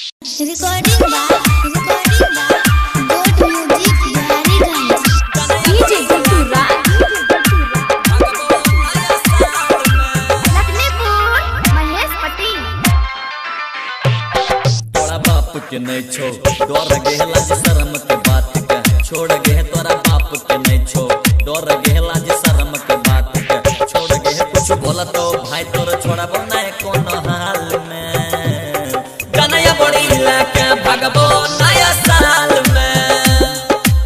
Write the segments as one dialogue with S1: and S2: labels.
S1: Recording गोट music Biharigunj DJ Guddu राज लखनपुर महेश पटेल।
S2: तोरा बाप के नहीं छो डर गेला जे शर्म के बात के छोड़ गे तोरा बाप के नहीं छो डर गेला जे शर्म के बात के छोड़ गे कुछ बोला तो भाई तोर छोड़ा बनाए कोनो हाल में जनया बड़ी लाके भगबो नया साल में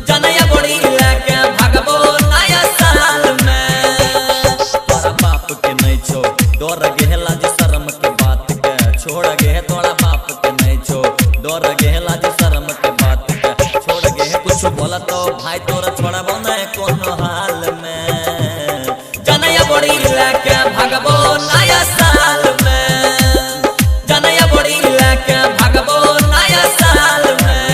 S2: जनया बड़ी लाके भगबो नया साल में तोरा बाप के नहीं छो डर गेला जे शर्म के बात के छोड़ गे तोरा बाप के नहीं छो डर गेला जे शर्म के बात के छोड़ गे कुछ बोला तो भाई तोर छोड़ा बनाए कोनो हाल में जनया बड़ी लाके भगबो नया साल में जनया बड़ी लाके भगबो नया साल में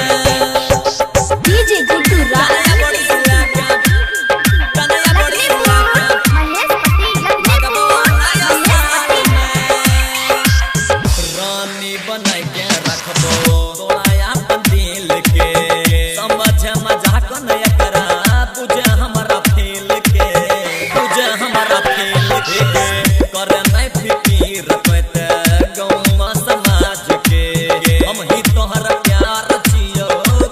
S1: डीजे गुड्डू राज
S2: जनया बड़ी लाके
S1: महेश पटेल
S2: भगबो नया साल
S1: लखनपुर
S2: में रानी बनाई के रखबो तोरा अपन दिल के समझ मजाक नहीं करा तुझे हमारा फील के तुझे हमारा फील के करे नहीं फिकीर कोते गौवा समाज के हम ही तोहरा प्यार छियो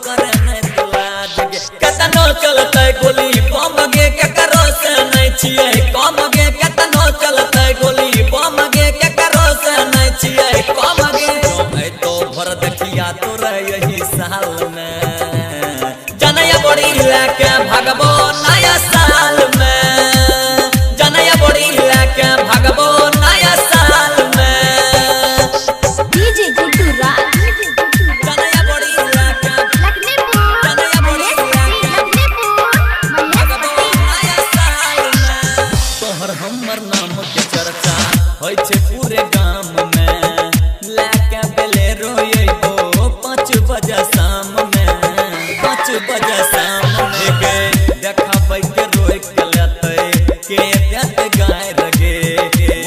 S2: करे नहीं लाज के कतनो चलते गोली बम गे ककरो से नहीं छिए कम गे कतनो चलते गोली बम गे ककरो से नहीं छिए कम गे मैं तो भर देखिया तोरा यही साल में जनया बड़ी लाके भगबो नया साल में जनया बड़ी लाके भगबो नया साल में
S1: डीजे गुड्डू राज
S2: जनया बड़ी लाके
S1: लखनपुर
S2: जनया बड़ी लाके
S1: लखनपुर महेश
S2: भगबो
S1: पटेल।
S2: नया साल में तोहर हमर नाम के चर्चा होय छे पूरे गाम में लाके बेले रोये तो 5 बजे शाम में 5 बजे शाम में गे देखबै के रोय के लेते के देत गाय रगे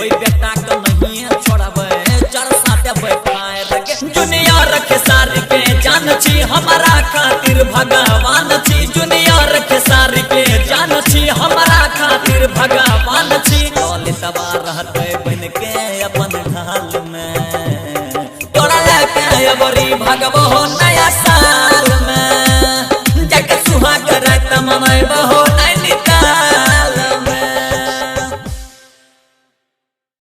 S2: ओई बेटा के नहीं छोड़बै चार साथे बैठाए रगे दुनिया रखे सारी के जान छी हमारा खातिर भगवान छी दुनिया रखे सारी के जान छी हमारा खातिर भगवान छी डोले तबा रहते बन के अपन ढाल में तोरा लेके अबरी भगबो नया साल में जग सुहाग रात मनैबो